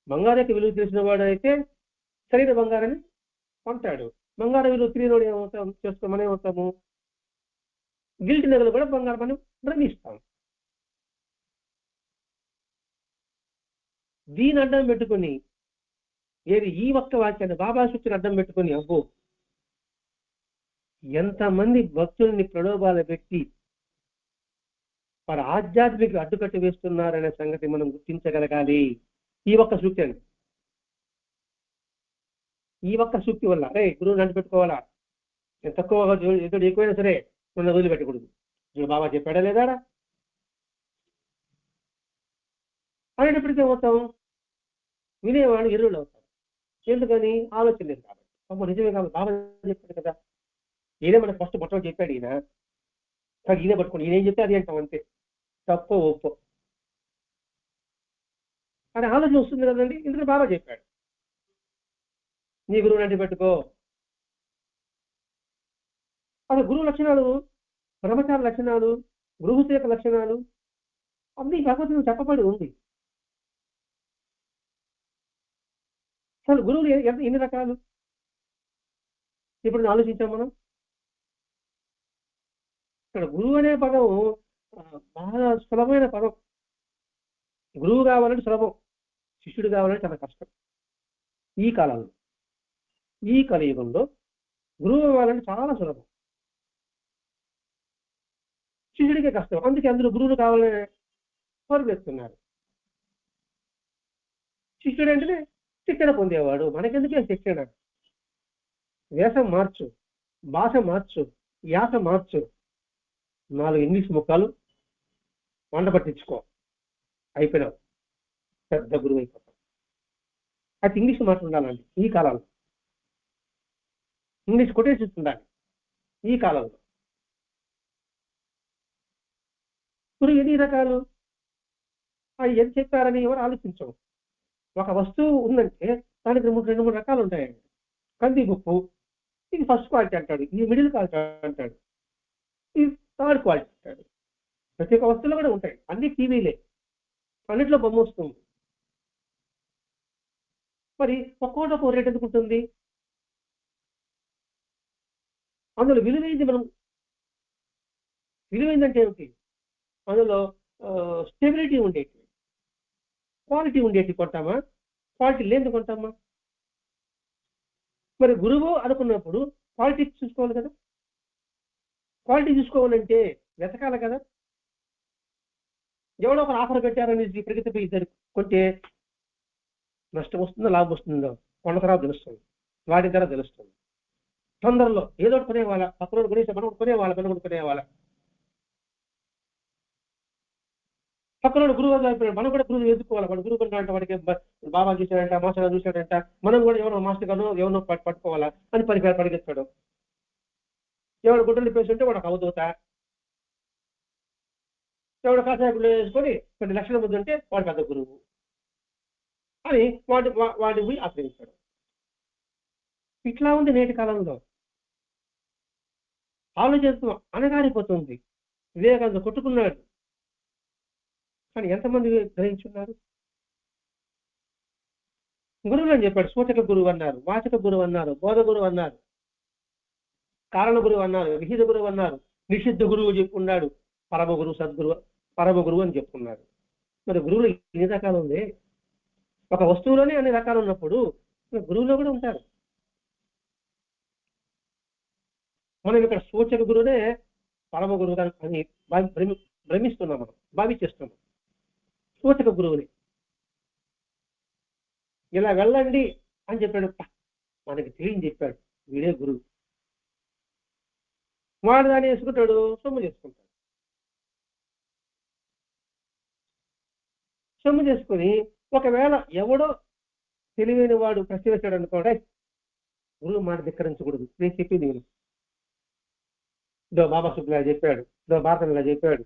బంగారానికి విలువ తెలిసిన వాడు అయితే సరైన బంగారాన్ని కొంటాడు. బంగారం విలువ తెలియని ఏమవుతాం చేసుకోమని ఏమవుతాము, గిల్ట్ నగలు కూడా బంగారం అని భ్రమిస్తాం. దీని అడ్డం పెట్టుకుని ఏది ఈ ఒక్క వాక్యాన్ని బాబా సూచన అడ్డం పెట్టుకుని అబ్బో ఎంతమంది భక్తుల్ని ప్రలోభాలు పెట్టి వారి ఆధ్యాత్మిక అడ్డుకట్టు వేస్తున్నారనే సంగతి మనం గుర్తించగలగాలి. ఈ ఒక్క సూక్తి అండి. ఈ ఒక్క సూక్తి వల్ల అరే గురువుని అంటు పెట్టుకోవాలా, నేను తక్కువ ఎదుడు ఎక్కువైనా సరే నన్ను వదిలిపెట్టకూడదు. బాబా చెప్పాడా లేదా అనేటప్పటికీ ఏమవుతాం, వినేవాడు ఎరువులు అవుతాం. ఎందుకని ఆలోచన లేదు కాబట్టి. అమ్మ నిజమే కాబట్టి బాబా చెప్పాడు కదా, ఈయనే మనకు ఫస్ట్ మొట్టమొదటి చెప్పాడు. ఈయన పట్టుకోండి, ఈయన ఏం చెప్తే అది అంటాం అంతే, తప్పో ఒప్పో అని ఆలోచన వస్తుంది కదండి. ఎందుకంటే బాబా చెప్పాడు నీ గురువుని అంటే పెట్టుకో. అసలు గురువు లక్షణాలు, బ్రహ్మచారి లక్షణాలు, గృహసేక లక్షణాలు అన్ని భగవద్గీతలో చెప్పబడి ఉంది. అసలు గురువులు ఎన్ని రకాలు ఇప్పుడు ఆలోచించాం మనం. ఇక్కడ గురువు అనే పదం బాగా సులభమైన పదం. గురువు కావాలంటే సులభం, శిష్యుడు కావాలంటే చాలా కష్టం. ఈ కాలంలో, ఈ కలియుగంలో గురువు కావాలంటే చాలా సులభం, శిష్యుడికే కష్టం. అందుకే అందరూ గురువులు కావాలని కోరుకుతున్నారు. శిష్యుడు అంటే శిక్షణ పొందేవాడు. మనకెందుకే శిక్షణ? వేషం మార్చు, భాష మార్చు, యాస మార్చు, 4 ఇంగ్లీష్ ముక్కలు వంట పట్టించుకో, అయిపోయినావు, పెద్ద గురువు అయిపోతాం. అయితే ఇంగ్లీష్ మాట్లాడాలండి ఈ కాలంలో, ఇంగ్లీష్ కొటేషన్స్ ఉండాలి ఈ కాలంలో. గురువు ఎన్ని రకాలు, అవి ఎంత చెప్పారని ఎవరు ఆలోచించవు. ఒక వస్తువు ఉందంటే దానికి 2-3 రకాలు ఉంటాయండి. కందిపప్పు, ఇది ఫస్ట్ క్వాలిటీ అంటాడు, ఇది మిడిల్ క్వాలిటీ అంటాడు, ఇది థర్డ్ క్వాలిటీ అంటాడు. ప్రతి ఒక్క వస్తువులు కూడా ఉంటాయి. అన్ని టీవీలే, అన్నింటిలో బొమ్మ వస్తుంది. మరి ఒక్కొక్క రేట్ ఎందుకు ఉంటుంది? అందులో విలువైంది మనం, విలువైందంటే ఏమిటి? అందులో స్టెబిలిటీ ఉండేటి, క్వాలిటీ ఉండేటి కొంటామా, క్వాలిటీ లేనిది కొంటామా? మరి గురువు అనుకున్నప్పుడు క్వాలిటీ చూసుకోవాలి కదా. క్వాలిటీ చూసుకోవాలంటే వెతకాలి కదా. ఎవడో ఒక ఆఫర్ పెట్టారని ప్రగతిపై ఇద్దరు కొంటే నష్టం వస్తుందో లాభం వస్తుందో కొండ తర్వాత తెలుస్తుంది, వాటి ధర తెలుస్తుంది. తొందరలో ఏదో ఒకటి కొనేవాళ్ళ, పక్కన కొనేసి మనం కొనేవాళ్ళ, మనం కొనేవాళ్ళ. పక్కన గురువు అయిపోయాడు, మనం కూడా గురువు ఎదుర్కోవాలి. వాడు గురువు కొన్నాడంట, వాడికి బాబా చూశాడంట, మాస్టర్ చూశాడంట, మనం కూడా ఎవరో మాస్టర్ గారు ఎవరినో పట్టుకోవాలా అని పరిగెత్తాడు. ఎవడు గుడ్డలు పేస్తుంటే వాడు అవధూత. ఎవడు కాసాకులు వేసుకొని కొన్ని లక్షల మంది ఉంటే వాడు పెద్ద గురువు అని వాడిని పోయి ఆశ్రయించాడు. ఇట్లా ఉంది నేటి కాలంలో. ఆలోచన అనగారిపోతుంది. వివేకానంద కొట్టుకున్నాడు, కానీ ఎంతమంది గ్రహించున్నారు? గురువులు అని చెప్పాడు. సూచక గురువు అన్నారు, వాచక గురువు అన్నారు, బోధ గురువు అన్నారు, కారణ గురువు అన్నారు, విహిత గురువు అన్నారు, నిషిద్ధ గురువు చెప్పుకున్నాడు, పరమ గురువు, సద్గురువు, పరమ గురువు అని చెప్పుకున్నాడు. మరి గురువులు ఎన్ని రకాలు ఉంది? ఒక వస్తువులోనే అన్ని రకాలు ఉన్నప్పుడు గురువులో కూడా ఉంటారు. మనం ఇక్కడ సూచక గురువునే పరమ గురువు అని భ్రమిస్తున్నాం, మనం భావించేస్తున్నాం. సూచక గురువుని ఇలా వెళ్ళండి అని చెప్పాడు, మనకి తెలియని చెప్పాడు, వీడే గురువు. వాడు దాన్ని వేసుకుంటాడు, సొమ్ము చేసుకుంటాడు. సొమ్ము చేసుకుని ఒకవేళ ఎవడో తెలివైన వాడు ప్రశ్న వేశాడు అనుకోండి, గురువు మాట ధిక్కరించకూడదు, నేను చెప్పింది నేను ఇదో బాబా సుబ్బిలా చెప్పాడు, ఇదో భారతం ఇలా చెప్పాడు,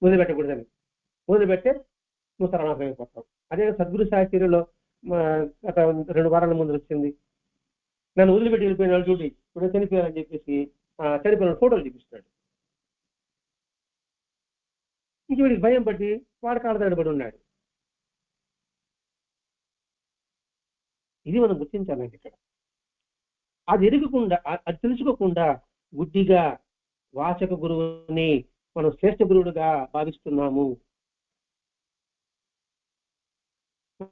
వదిలిపెట్టకూడదని. వదిలిపెట్టే నువ్వు సర్వనాశనం అయిపోతావు. అదే సద్గురు సాహిత్యంలో గత 2 వారాల ముందు వచ్చింది, నన్ను వదిలిపెట్టి వెళ్ళిపోయిన వాళ్ళు చూడి ఇప్పుడు చనిపోయారని చెప్పేసి చనిపోయిన ఫోటోలు చూపిస్తాడు. ఇంక వీడికి భయం పట్టి వాడు కాళ్ళదడబడి ఉన్నాడు. ఇది మనం గుర్తించాలండి ఇక్కడ. అది ఎరగకుండా, అది తెలుసుకోకుండా గుడ్డిగా వాచక గురువుని మనం శ్రేష్ఠ గురువుడుగా భావిస్తున్నాము.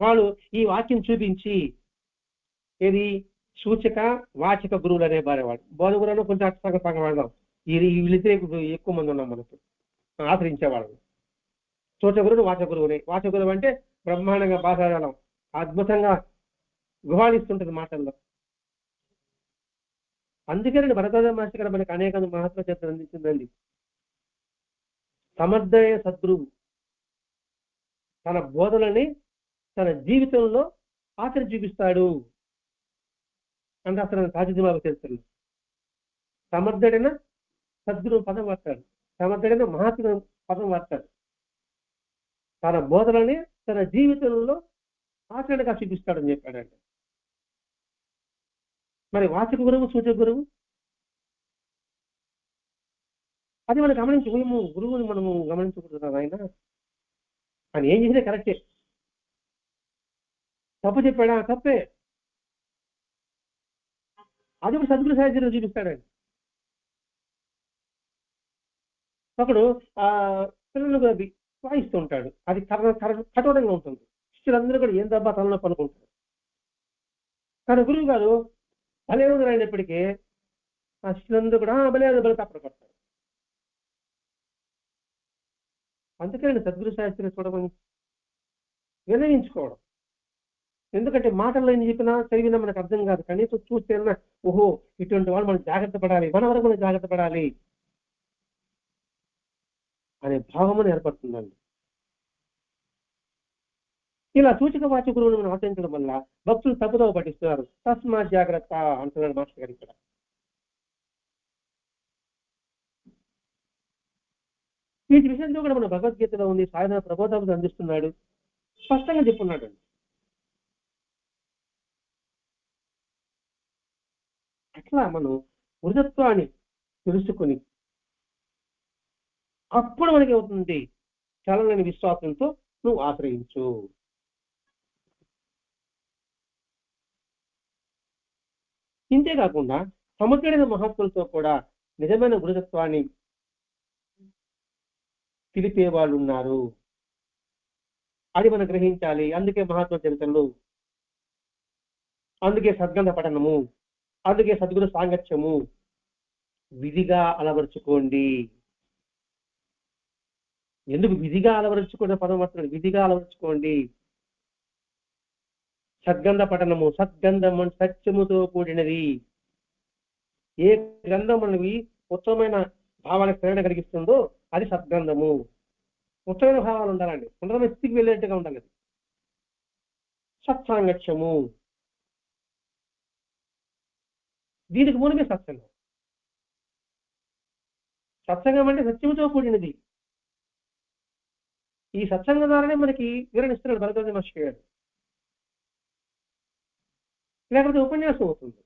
వాడు ఈ వాక్యం చూపించి ఏది సూచక వాచక గురువులు అనే వాడేవాడు. బోధ గురువును కొంచెం సగం వాడదాం, వీళ్ళిద్దరే ఎక్కువ మంది ఉన్నాం మనకు ఆచరించేవాడు. సూచక గురువుని వాచక గురువుని. వాచక గురువు అంటే బ్రహ్మాండంగా భాషాజాలం అద్భుతంగా గుహాళిస్తుంటది మాటల్లో. అందుకని భరద్వాజ మాస్టర్ గారు మనకి అనేక మహాత్మ చరిత్ర అందించిందండి. సమర్థయ సద్గురువు తన బోధనని తన జీవితంలో ఆచరణ చూపిస్తాడు అంటే అసలు రాజజీవాబు చరిత్రలు. సమర్థుడైన సద్గురువు పదం వాడతాడు, సమర్థుడైన మహాత్మ పదం వాడతాడు. తన బోధనని తన జీవితంలో ఆచరణగా చూపిస్తాడని చెప్పాడండి. మరి వాచక గురువు, సూచక గురువు అది మనం గమనించము. గురువుని మనము గమనించకూడదు. ఆయన ఆయన ఏం చేసినా కరెక్టే, తప్పు చెప్పాడా తప్పే. అది కూడా సద్గురు సాహిత్యంలో చూపిస్తాడండి. ఒకడు పిల్లలకు అది వాయిస్తూ ఉంటాడు, అది కఠోరంగా ఉంటుంది. శిష్యులందరూ కూడా ఏం దబ్బా తనలో పనుకుంటారు. కానీ గురువు గారు భలే ఉంది అయినప్పటికీ ఆ శిష్యులందరూ కూడా భలే తప్పడు పడతారు. అందుకని సద్గురు సాహిత్యం చూడమని వినయించుకోవడం. ఎందుకంటే మాటల్లో ఏం చెప్పినా చదివినా మనకు అర్థం కాదు, కనీసం చూస్తే ఓహో ఇటువంటి వాళ్ళు మనం జాగ్రత్త పడాలి, మన వరకు మనం జాగ్రత్త పడాలి అనే భావమని ఏర్పడుతుందండి. ఇలా సూచక వాచక గురువును మనం ఆచరించడం వల్ల భక్తులు తప్పుదోవ పట్టిస్తున్నారు. తస్మా జాగ్రత్త అంటున్నాడు మాస్టర్ గారు ఇక్కడ. వీటి విషయంలో కూడా మన భగవద్గీతలో ఉంది, సాధన ప్రబోధాలు అందిస్తున్నాడు, స్పష్టంగా చెప్పున్నాడు. అట్లా మనం వృధత్వాన్ని తెలుసుకుని అప్పుడు మనకి అవుతుంది చలనని విశ్వాసంతో నువ్వు ఆశ్రయించు. ఇంతేకాకుండా సమగ్రమైన మహాత్ములతో కూడా నిజమైన వృధత్వాన్ని తెలిపే వాళ్ళు ఉన్నారు, అది మనం గ్రహించాలి. అందుకే మహాత్మ చరిత్రలు, అందుకే సద్గంధ పఠనము, అందుకే సద్గురు సాంగత్యము విధిగా అలవరుచుకోండి. ఎందుకు విధిగా అలవరుచుకునే పదం వస్తున్నాడు? విధిగా అలవరుచుకోండి. సద్గంధ పఠనము, సద్గంధం సత్యముతో కూడినది. ఏ గ్రంథం మనకి ఉత్తమమైన భావాలకు ప్రేరణ కలిగిస్తుందో అది సద్గంధము. ఉత్తమైన భావాలు ఉండాలండి, ఉండడం స్థితికి వెళ్ళేట్టుగా ఉండాలి. సత్సాంగత్యము, దీనికి మూలమే సత్సంగం. సత్సంగం అంటే సత్యముతో కూడినది. ఈ సత్సంగం ద్వారానే మనకి వివరణిస్తున్నాడు భరద్వాజ మహర్షి గారు. లేకపోతే ఉపన్యాసం అవుతుంది.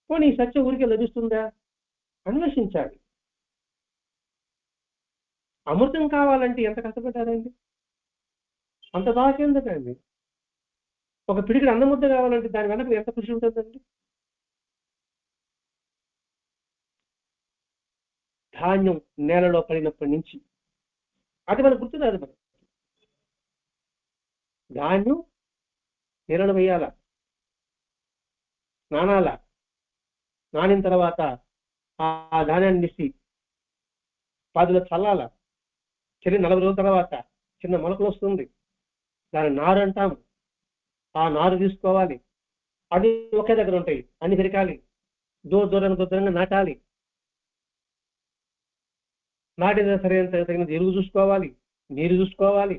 పోనీ ఈ సత్యం ఊరికే లభిస్తుందా? అన్వేషించాలి. అమృతం కావాలంటే ఎంత కష్టపడ్డారండి, అంత దాకెందుకండి. ఒక పిడికిడి అన్నముద్ద కావాలంటే దాని వెనక ఎంత కృషి ఉంటుందండి. ధాన్యం నేలలో పడినప్పటి నుంచి అది మనకు గుర్తురాదు. మనం ధాన్యం నేలలో వేయాల, నానాల, నానిన తర్వాత ఆ ధాన్యాన్ని తీసి పాదులో చల్లాల, చెల్లి 40 రోజుల తర్వాత చిన్న మొలకలు వస్తుంది, దాని నారు అంటాం. ఆ నారు తీసుకోవాలి, అది ఒకే దగ్గర ఉంటాయి, అన్ని పెరకాలి, దూరంగా నాటాలి, నాటిన తగినంత ఎరువు చూసుకోవాలి, నీరు చూసుకోవాలి,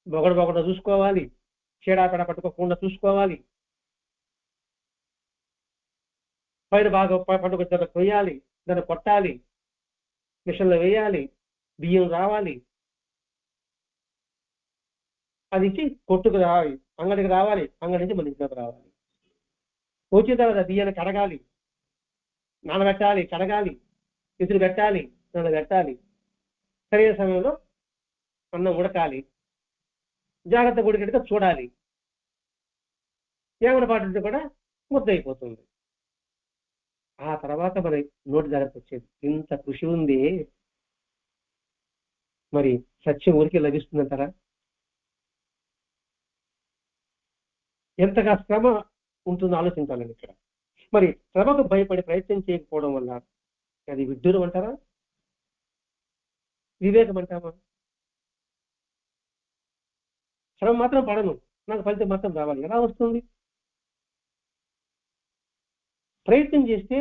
బొగడ చూసుకోవాలి, చీడాపెడ పట్టుకోకుండా చూసుకోవాలి, పైన బాగా పండుగ దాన్ని కొయ్యాలి, దాన్ని కొట్టాలి, మిషన్లో వేయాలి, బియ్యం రావాలి, అది ఇచ్చి కొట్టుకు రావాలి, అంగడికి రావాలి, అంగడి నుంచి మన ఇంట్లోకి రావాలి. వచ్చిన తర్వాత బియ్యాన్ని కడగాలి, నానబెట్టాలి, కడగాలి, ఇసురు పెట్టాలి, నానబెట్టాలి, సరైన సమయంలో అన్నం ఉడకాలి, జాగ్రత్త ఉడికెట్టుగా చూడాలి, ఏమైనా పాటించి కూడా ముద్ద అయిపోతుంది. ఆ తర్వాత మన నోటి దగ్గరకు వచ్చేది. ఇంత కృషి ఉంది, మరి సత్యం ఊరికే లభిస్తుందంటారా? ఎంతగా శ్రమ ఉంటుందో ఆలోచించాలండి ఇక్కడ. మరి శ్రమకు భయపడి ప్రయత్నం చేయకపోవడం వల్ల అది విడ్డూరం అంటారా, వివేకం అంటామా? శ్రమ మాత్రం పడను, నాకు ఫలితం మాత్రం రావాలి, ఎలా వస్తుంది? ప్రయత్నం చేస్తే,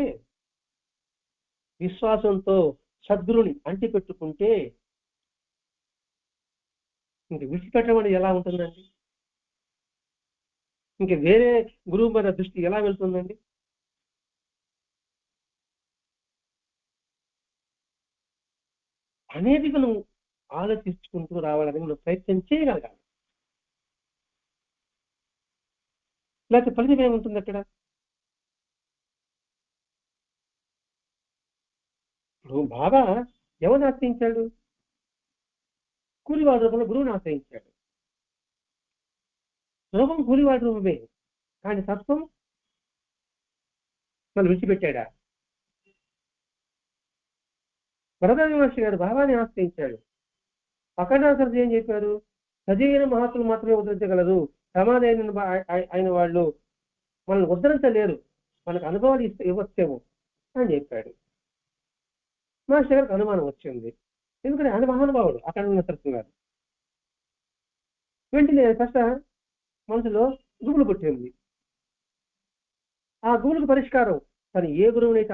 విశ్వాసంతో సద్గురుని అంటిపెట్టుకుంటే ఇంక విడిచిపెట్టడం అనేది ఎలా ఉంటుందండి? ఇంక వేరే గురువు మీద దృష్టి ఎలా వెళ్తుందండి? అనేది మనం ఆలోచించుకుంటూ రావాలని మనం ప్రయత్నం చేయగలగాలి. లేకపోతే ఫలితం ఏముంటుంది అక్కడ? ఇప్పుడు బాగా ఎవరిని ఆశ్రయించాడు? కూలివాడి రూపంలో గురువుని ఆశ్రయించాడు. రూపం కూలివాడి రూపమే, కానీ తత్వం మనం విడిచిపెట్టాడా? భరద్వాజ మహర్షి గారు బాబాని ఆశ్రయించాడు. అఖండాసరి ఏం చెప్పారు? సజీవైన మహాత్ములు మాత్రమే ఉద్ధరించగలరు, సమాధి అయిన వాళ్ళు మనల్ని ఉద్ధరించలేరు, మనకు అనుభవాలు ఇవ్వచ్చేమో అని చెప్పాడు. మహర్షి గారికి అనుమానం వచ్చింది, ఎందుకంటే ఆయన మహానుభావుడు అఖండాసరి గారు. వెంటనే ఫస్ట్ మనసులో గుబులు పుట్టింది. ఆ గుబులకు పరిష్కారం తను ఏ గురువునైతే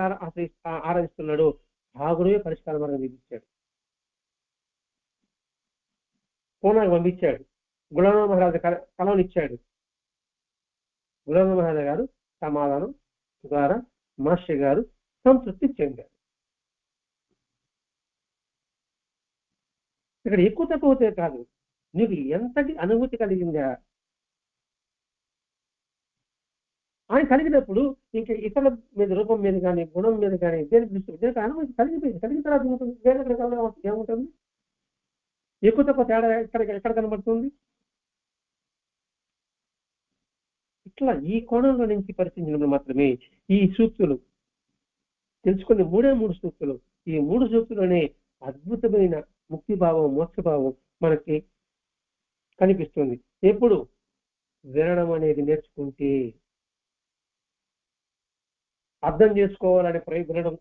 ఆరాధిస్తున్నాడో ఆ గురువే పరిష్కార మార్గం చూపించాడు. పూనాకు పంపించాడు, గులామ మహారాజు కలవనిచ్చాడు. గులామ మహారాజు గారు సమాధానం ద్వారా మహర్షి గారు సంతృప్తి చెందారు. ఇక్కడ ఎక్కువ తక్కువ కాదు, నీకు ఎంతటి అనుభూతి కలిగిందా ఆయన కలిగినప్పుడు ఇంకా ఇతరుల మీద, రూపం మీద కానీ, గుణం మీద కానీ, దేనికి అనుభూతి కలిగిపోయింది. కలిగిన తర్వాత వేరే ఏముంటుంది? ఎక్కువ తక్కువ తేడా ఎక్కడ కనబడుతుంది? ఇట్లా ఈ కోణంలో నుంచి పరిశీలించినప్పుడు మాత్రమే ఈ సూక్తులు తెలుసుకునే 3 సూక్తులు, ఈ 3 సూక్తులనే అద్భుతమైన ముక్తిభావం, మోక్షభావం మనకి కనిపిస్తుంది. ఎప్పుడు వినడం అనేది నేర్చుకుంటే, అర్థం చేసుకోవాలని వినడం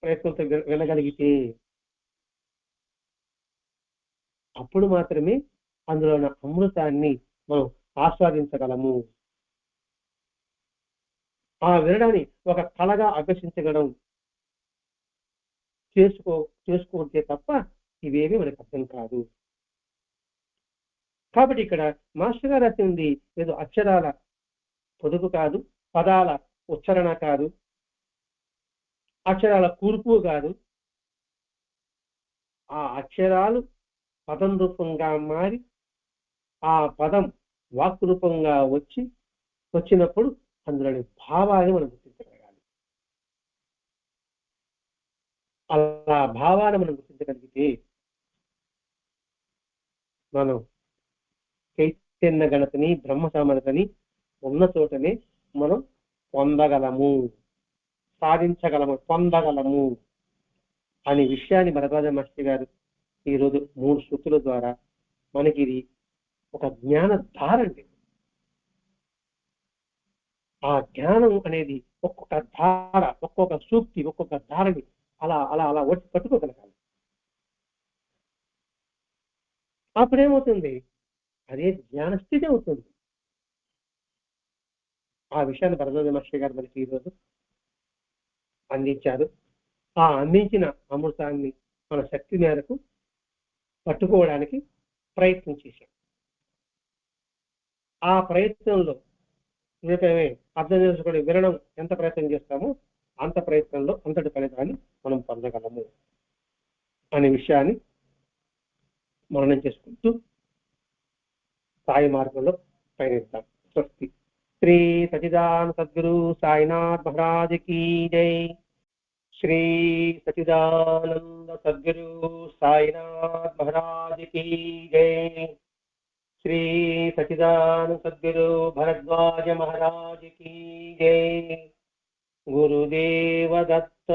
ప్రయత్నంతో వినగలిగితే అప్పుడు మాత్రమే అందులో ఉన్న అమృతాన్ని మనం ఆస్వాదించగలము. ఆ వినడాన్ని ఒక కళగా అభ్యసించగలం చేసుకుంటే తప్ప ఇవేమీ మనకు అర్థం కాదు. కాబట్టి ఇక్కడ మాస్టర్ గారు రాసింది ఏదో అక్షరాల పొదుపు కాదు, పదాల ఉచ్చారణ కాదు, అక్షరాల కూర్పు కాదు, ఆ అక్షరాలు పదం రూపంగా మారి ఆ పదం వాక్ రూపంగా వచ్చినప్పుడు అందులోని భావాన్ని మనం గుర్తించగలగాలి. అలా భావాన్ని మనం గుర్తించగలిగితే మనం చైతన్య గణతని బ్రహ్మ సామర్థని ఉన్న చోటనే మనం పొందగలము, సాధించగలము, పొందగలము అనే విషయాన్ని భరద్వాజ మహర్షి గారు ఈరోజు 3 శృతుల ద్వారా మనకి ఇది ఒక జ్ఞాన ధారండి. ఆ జ్ఞానం అనేది ఒక్కొక్క ధార, ఒక్కొక్క సూక్తి, ఒక్కొక్క ధారని అలా అలా అలా వచ్చి పట్టుకోగలగాలి. అప్పుడేమవుతుంది, అదే జ్ఞాన స్థితి అవుతుంది. ఆ విషయాన్ని భరద్వాజ మహర్షి గారు మనకి ఈరోజు అందించారు. ఆ అందించిన అమృతాన్ని మన శక్తి మేరకు పట్టుకోవడానికి ప్రయత్నం చేశాం. ఆ ప్రయత్నంలో మిగతామే అర్థం చేసుకుని వినడం ఎంత ప్రయత్నం చేస్తామో అంత ప్రయత్నంలో అంతటి ఫలితాన్ని మనం పొందగలము అనే విషయాన్ని మననం చేసుకుంటూ సాయి మార్గంలో పయనిద్దాం. స్వస్తి. శ్రీ సచిదానంద సద్గురు సాయినాథ్ మహారాజ్ కీ జై. శ్రీ సచిదానంద సద్గురు సాయినాథ్ మహారాజ్ కీ జై. శ్రీ సచిదానంద సద్గురు భరద్వాజ మహారాజ్ కీ జై. గురుదేవ దత్త.